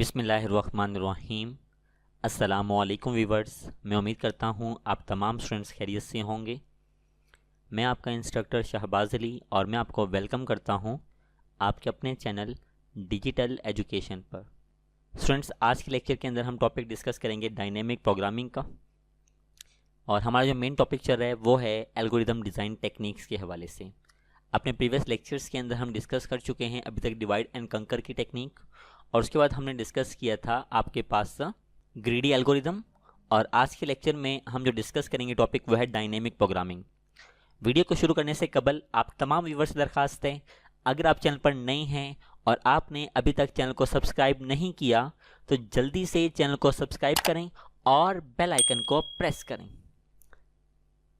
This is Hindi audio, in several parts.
बिस्मिल्लाहिर्रहमानिर्रहीम। अस्सलामुअलैकुम वीवर्स, मैं उम्मीद करता हूँ आप तमाम स्टूडेंट्स खैरियत से होंगे। मैं आपका इंस्ट्रक्टर शहबाज अली और मैं आपको वेलकम करता हूँ आपके अपने चैनल डिजिटल एजुकेशन पर। स्टूडेंट्स, आज के लेक्चर के अंदर हम टॉपिक डिस्कस करेंगे डायनेमिक प्रोग्रामिंग का, और हमारा जो मेन टॉपिक चल रहा है वो है एल्गोरिदम डिज़ाइन टेक्निक्स के हवाले से। अपने प्रीवियस लेक्चर्स के अंदर हम डिस्कस कर चुके हैं अभी तक डिवाइड एंड कंकर की टेक्निक, और उसके बाद हमने डिस्कस किया था आपके पास ग्रीडी एल्गोरिदम। और आज के लेक्चर में हम जो डिस्कस करेंगे टॉपिक वो है डायनेमिक प्रोग्रामिंग। वीडियो को शुरू करने से कबल आप तमाम व्यूवर्स से दरख्वास्त है, अगर आप चैनल पर नए हैं और आपने अभी तक चैनल को सब्सक्राइब नहीं किया तो जल्दी से चैनल को सब्सक्राइब करें और बेल आइकन को प्रेस करें।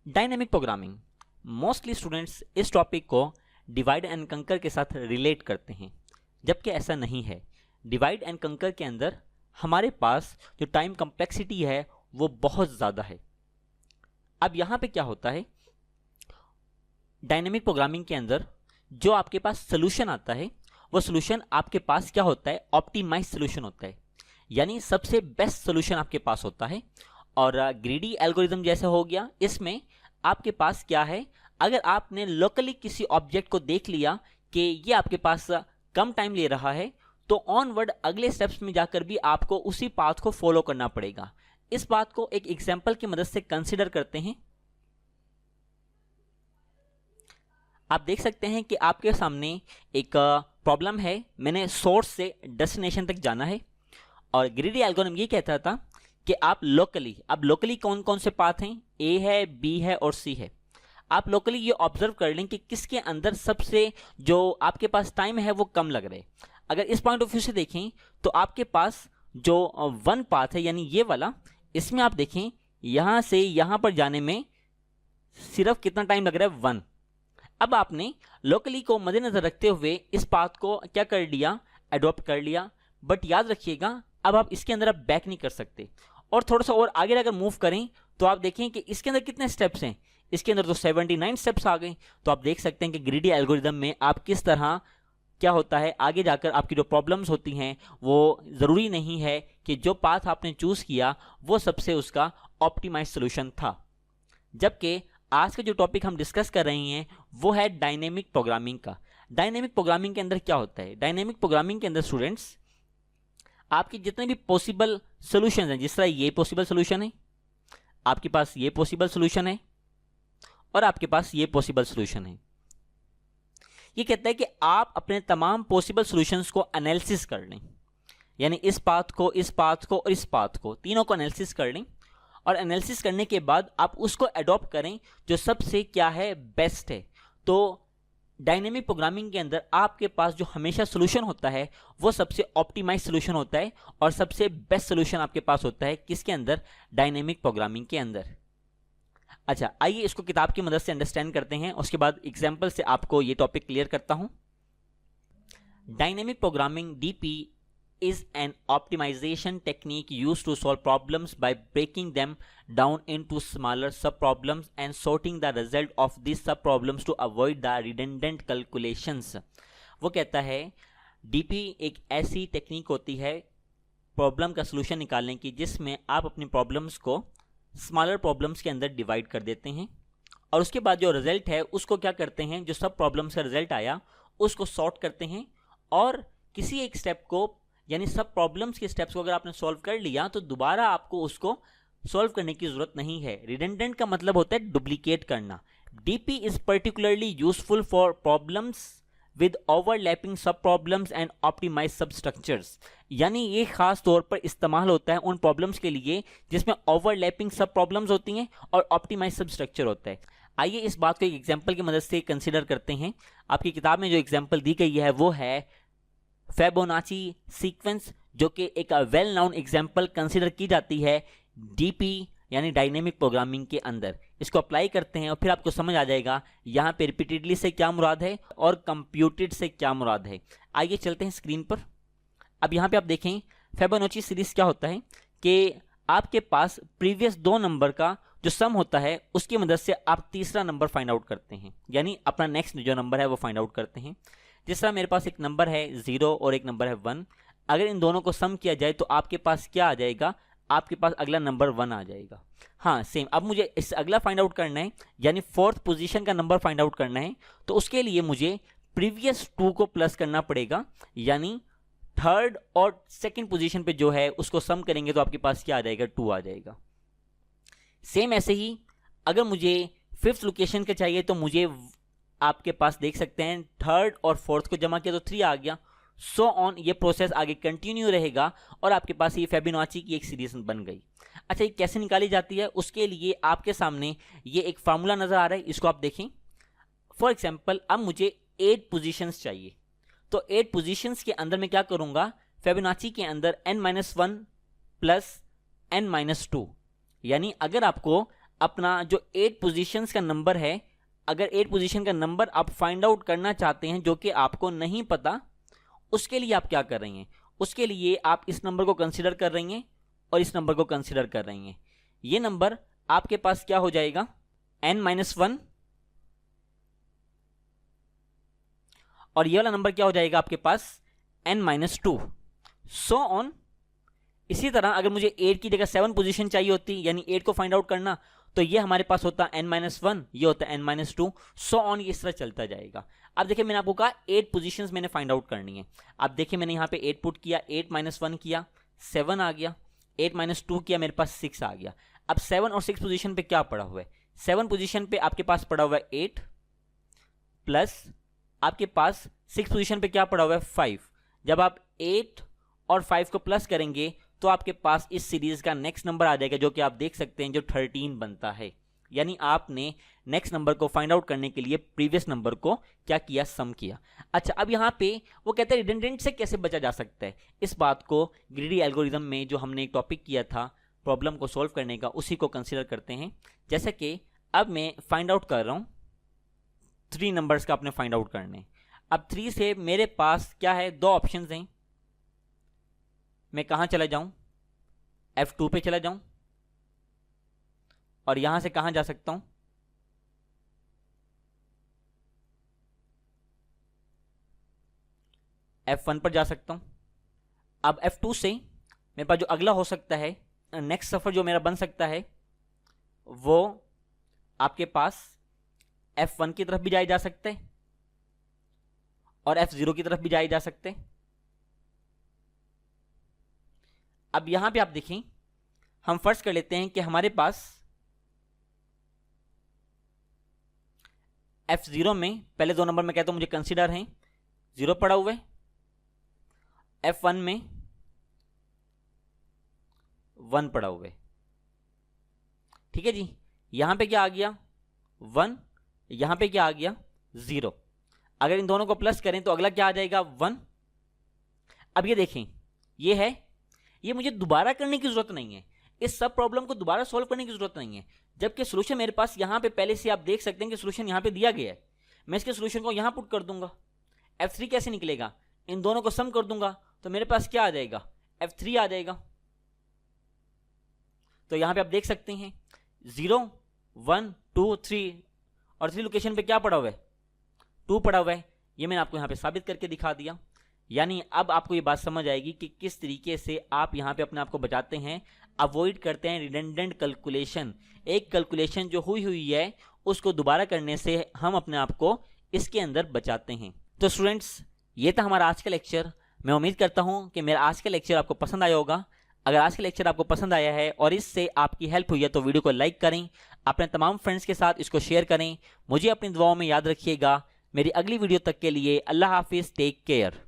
डायनेमिक प्रोग्रामिंग, मोस्टली स्टूडेंट्स इस टॉपिक को डिवाइड एंड कंकर के साथ रिलेट करते हैं, जबकि ऐसा नहीं है। डिवाइड एंड कंकर के अंदर हमारे पास जो टाइम कम्प्लेक्सिटी है वो बहुत ज़्यादा है। अब यहाँ पे क्या होता है, डायनेमिक प्रोग्रामिंग के अंदर जो आपके पास सोल्यूशन आता है वो सोल्यूशन आपके पास क्या होता है, ऑप्टिमाइज सोल्यूशन होता है, यानी सबसे बेस्ट सोल्यूशन आपके पास होता है। और ग्रीडी एल्गोरिदम जैसे हो गया, इसमें आपके पास क्या है, अगर आपने लोकली किसी ऑब्जेक्ट को देख लिया कि ये आपके पास कम टाइम ले रहा है तो ऑनवर्ड अगले स्टेप्स में जाकर भी आपको उसी पाथ को फॉलो करना पड़ेगा। इस बात को एक एग्जांपल की मदद से कंसीडर करते हैं। आप देख सकते हैं कि आपके सामने एक प्रॉब्लम है, मैंने सोर्स से डेस्टिनेशन तक जाना है, और ग्रीडी एल्गोरिथम ये कहता था कि आप लोकली कौन कौन से पाथ हैं, ए है, बी है और सी है। आप लोकली ये ऑब्जर्व कर लें कि किसके अंदर सबसे जो आपके पास टाइम है वो कम लग रहा है। अगर इस पॉइंट ऑफ व्यू से देखें तो आपके पास जो वन पाथ है यानी ये वाला, इसमें आप देखें यहां से यहां पर जाने में सिर्फ कितना टाइम लग रहा है, 1। अब आपने लोकली को मद्देनजर रखते हुए इस पाथ को क्या कर लिया, अडॉप्ट कर लिया। बट याद रखिएगा अब आप इसके अंदर आप बैक नहीं कर सकते, और थोड़ा सा और आगे अगर मूव करें तो आप देखें कि इसके अंदर कितने स्टेप्स हैं, इसके अंदर तो 79 स्टेप्स आ गए। तो आप देख सकते हैं कि ग्रीडी एल्गोरिदम में आप किस तरह क्या होता है, आगे जाकर आपकी जो प्रॉब्लम्स होती हैं वो ज़रूरी नहीं है कि जो पाथ आपने चूज़ किया वो सबसे उसका ऑप्टिमाइज सोल्यूशन था। जबकि आज का जो टॉपिक हम डिस्कस कर रहे हैं वो है डायनेमिक प्रोग्रामिंग का। डायनेमिक प्रोग्रामिंग के अंदर क्या होता है, डायनेमिक प्रोग्रामिंग के अंदर स्टूडेंट्स आपके जितने भी पॉसिबल सोल्यूशन हैं, जिस तरह ये पॉसिबल सोल्यूशन है, आपके पास ये पॉसिबल सोल्यूशन है और आपके पास ये पॉसिबल सोल्यूशन है। ये कहता है कि आप अपने तमाम पॉसिबल सॉल्यूशंस को एनालिसिस कर लें, यानी इस पाथ को, इस पाथ को और इस पाथ को, तीनों को एनालिसिस कर लें, और एनालिसिस करने के बाद आप उसको अडॉप्ट करें जो सबसे क्या है, बेस्ट है। तो डायनेमिक प्रोग्रामिंग के अंदर आपके पास जो हमेशा सॉल्यूशन होता है वो सबसे ऑप्टिमाइज सॉल्यूशन होता है, और सबसे बेस्ट सॉल्यूशन आपके पास होता है किसके अंदर, डायनेमिक प्रोग्रामिंग के अंदर। अच्छा, आइए इसको किताब की मदद से अंडरस्टैंड करते हैं, उसके बाद एग्जाम्पल से आपको ये टॉपिक क्लियर करता हूं। Dynamic programming DP is an optimization technique used to solve problems by breaking them down into smaller subproblems and sorting the result of these subproblems to avoid the redundant calculations। वो कहता है डीपी एक ऐसी टेक्निक होती है प्रॉब्लम का सलूशन निकालने की जिसमें आप अपनी प्रॉब्लम्स को स्मॉलर प्रॉब्लम्स के अंदर डिवाइड कर देते हैं, और उसके बाद जो रिजल्ट है उसको क्या करते हैं, जो सब प्रॉब्लम्स का रिजल्ट आया उसको सॉर्ट करते हैं, और किसी एक स्टेप को यानी सब प्रॉब्लम्स के स्टेप्स को अगर आपने सॉल्व कर लिया तो दोबारा आपको उसको सॉल्व करने की जरूरत नहीं है। रिडंडेंट का मतलब होता है डुप्लीकेट करना। DP is particularly useful for problems with overlapping सब प्रॉब्लम्स एंड ऑप्टिमाइज सब स्ट्रक्चर्स, यानी ये खास तौर पर इस्तेमाल होता है उन प्रॉब्लम्स के लिए जिसमें ओवरलैपिंग सब प्रॉब्लम्स होती हैं और ऑप्टिमाइज सब स्ट्रक्चर होता है। आइए इस बात को एक एग्जाम्पल की मदद से कंसिडर करते हैं। आपकी किताब में जो एग्जाम्पल दी गई है वो है फिबोनाची सीक्वेंस, जो कि एक वेल नाउन एग्जाम्पल कंसिडर की जाती है डीपी यानी डायनेमिक प्रोग्रामिंग के अंदर। इसको अप्लाई करते हैं और फिर आपको समझ आ जाएगा यहाँ पे रिपीटेडली से क्या मुराद है और कंप्यूटेड से क्या मुराद है। आइए चलते हैं स्क्रीन पर। अब यहाँ पे आप देखें फिबोनाची सीरीज क्या होता है कि आपके पास प्रीवियस 2 नंबर का जो सम होता है उसकी मदद से आप तीसरा नंबर फाइंड आउट करते हैं, यानी अपना नेक्स्ट जो नंबर है वो फाइंड आउट करते हैं। जिस तरह मेरे पास एक नंबर है 0 और एक नंबर है 1, अगर इन दोनों को सम किया जाए तो आपके पास क्या आ जाएगा, आपके पास अगला नंबर 1 आ जाएगा। हाँ सेम, अब मुझे इससे अगला फाइंड आउट करना है, यानी फोर्थ पोजीशन का नंबर फाइंड आउट करना है। तो उसके लिए मुझे प्रीवियस 2 को प्लस करना पड़ेगा, यानी थर्ड और सेकंड पोजीशन पे जो है उसको सम करेंगे तो आपके पास क्या आ जाएगा, 2 आ जाएगा। सेम ऐसे ही अगर मुझे फिफ्थ लोकेशन का चाहिए तो मुझे आपके पास देख सकते हैं थर्ड और फोर्थ को जमा किया तो 3 आ गया, सो ऑन, ये प्रोसेस आगे कंटिन्यू रहेगा और आपके पास ये फिबोनाची की एक सीरीज बन गई। अच्छा, ये कैसे निकाली जाती है, उसके लिए आपके सामने ये एक फार्मूला नजर आ रहा है, इसको आप देखें। फॉर एग्जाम्पल अब मुझे 8 पोजीशंस चाहिए, तो 8 पोजीशंस के अंदर मैं क्या करूंगा, फिबोनाची के अंदर n-1 प्लस n-2, यानी अगर आपको अपना जो 8 पोजीशंस का नंबर है, अगर 8 पोजीशन का नंबर आप फाइंड आउट करना चाहते हैं जो कि आपको नहीं पता, उसके लिए आप क्या कर रही हैं, उसके लिए आप इस नंबर को कंसीडर कर रही हैं और इस नंबर को कंसीडर कर रही हैं। ये नंबर आपके पास क्या हो जाएगा, n-1, और ये वाला नंबर क्या हो जाएगा आपके पास, n-2, सो ऑन। इसी तरह अगर मुझे 8 की जगह 7 पोजीशन चाहिए होती, यानी 8 को फाइंड आउट करना, तो ये हमारे पास होता n-1, ये होता n-2, सो ऑन, ये इस तरह चलता जाएगा। अब देखिए मैंने आपको कहा 8 पोजीशंस मैंने फाइंड आउट करनी है। अब देखिए मैंने यहाँ पे 8 पुट किया, 8-1 किया, 7 आ गया, 8-2 किया, मेरे पास 6 आ गया। अब 7 और 6 पोजीशन पे क्या पड़ा हुआ है, 7 पोजीशन पे आपके पास पड़ा हुआ है 8 प्लस आपके पास 6 पोजीशन पे क्या पड़ा हुआ है 5। जब आप 8 और 5 को प्लस करेंगे तो आपके पास इस सीरीज का नेक्स्ट नंबर आ जाएगा, जो कि आप देख सकते हैं जो 13 बनता है। यानी आपने नेक्स्ट नंबर को फाइंड आउट करने के लिए प्रीवियस नंबर को क्या किया, सम किया। अच्छा, अब यहाँ पे वो कहते हैं रिडंडेंट से कैसे बचा जा सकता है, इस बात को ग्रीडी एल्गोरिदम में जो हमने एक टॉपिक किया था प्रॉब्लम को सॉल्व करने का, उसी को कंसिडर करते हैं। जैसे कि अब मैं फाइंड आउट कर रहा हूँ 3 नंबर्स का, अपने फाइंड आउट करने। अब 3 से मेरे पास क्या है, 2 ऑप्शंस हैं, मैं कहाँ चला जाऊं, F2 पे चला जाऊं, और यहां से कहां जा सकता हूं, F1 पर जा सकता हूं। अब F2 से मेरे पास जो अगला हो सकता है, नेक्स्ट सफर जो मेरा बन सकता है, वो आपके पास F1 की तरफ भी जाए जा सकते हैं और F0 की तरफ भी जाए जा सकते हैं। अब यहां पे आप देखें, हम फर्ज कर लेते हैं कि हमारे पास F0 में पहले 2 नंबर में कहता हूं मुझे कंसीडर हैं, 0 पड़ा हुआ है, F1 में 1 पड़ा हुआ है। ठीक है जी, यहां पे क्या आ गया 1, यहां पे क्या आ गया 0। अगर इन दोनों को प्लस करें तो अगला क्या आ जाएगा 1। अब ये देखें, ये है, ये मुझे दोबारा करने की जरूरत नहीं है, इस सब प्रॉब्लम को दोबारा सॉल्व करने की जरूरत नहीं है, जबकि सोल्यूशन मेरे पास यहां पे पहले से आप देख सकते हैं कि सोल्यूशन यहां पे दिया गया है। मैं इसके सोल्यूशन को यहां पुट कर दूंगा, F3 कैसे निकलेगा, इन दोनों को सम कर दूंगा तो मेरे पास क्या आ जाएगा, F3 आ जाएगा। तो यहां पे आप देख सकते हैं 0, 1, 2, 3 और 3 लोकेशन पे क्या पड़ा हुआ है, 2 पड़ा हुआ है। ये मैंने आपको यहां पे साबित करके दिखा दिया। यानी अब आपको ये बात समझ आएगी कि किस तरीके से आप यहाँ पे अपने आप को बचाते हैं, अवॉइड करते हैं रिडंडेंट कैलकुलेशन। एक कैलकुलेशन जो हुई है उसको दोबारा करने से हम अपने आप को इसके अंदर बचाते हैं। तो स्टूडेंट्स, ये था हमारा आज का लेक्चर। मैं उम्मीद करता हूँ कि मेरा आज का लेक्चर आपको पसंद आया होगा। अगर आज का लेक्चर आपको पसंद आया है और इससे आपकी हेल्प हुई है तो वीडियो को लाइक करें, अपने तमाम फ्रेंड्स के साथ इसको शेयर करें। मुझे अपनी दुआओं में याद रखिएगा। मेरी अगली वीडियो तक के लिए अल्लाह हाफिज़, टेक केयर।